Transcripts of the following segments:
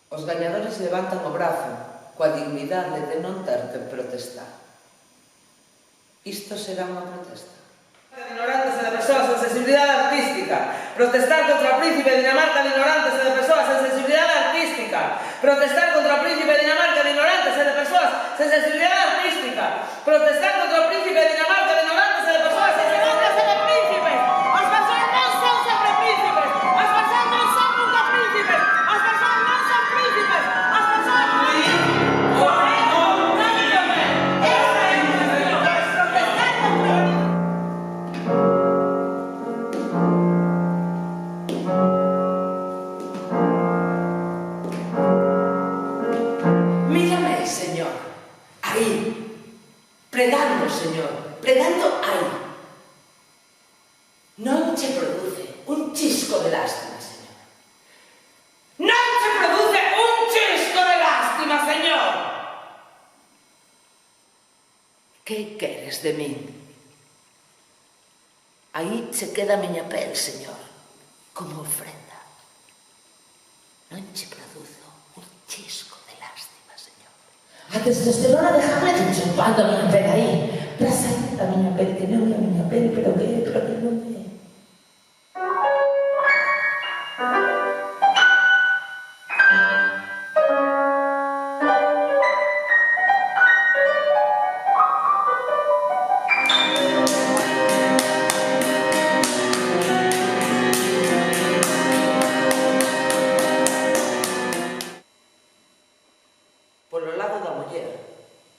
Os gañadores levantan o brazo coa dignidade de non ter que protestar. Isto será unha protesta? De ignorantes e de persoas sen sensibilidade artística. Protestar contra o príncipe de Dinamarca de ignorantes e de persoas sen sensibilidade artística. Protestar contra o príncipe de Dinamarca de ignorantes e de persoas sen sensibilidade artística. Protestar contra o príncipe de Dinamarca de ignorantes e de persoas sen sensibilidade de príncipes. As persoas non son sempre príncipes. As persoas non son nunca príncipes. As persoas non son príncipes. As persoas non son pregando, Señor, pregando aí. Non che produce un chisco de lástima, Señor. Non che produce un chisco de lástima, Señor. Que queres de min? Aí che queda a miña pel, Señor, como ofrenda. Non che produzo un chisco de lástima, Señor. A testosterona déjame chupando a miña pel aí, para sair da miña pel, que non é a miña pel, pero que non é. Polo lado da muller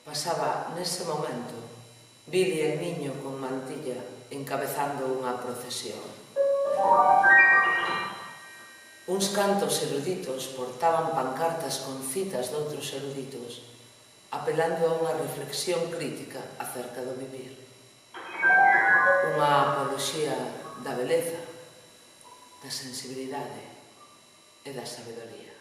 pasaba nese momento Billy el niño con mantilla encabezando unha procesión. Uns cantos eruditos portaban pancartas con citas doutros eruditos apelando a unha reflexión crítica acerca do vivir. Unha apoloxía da beleza, da sensibilidade e da sabedoría.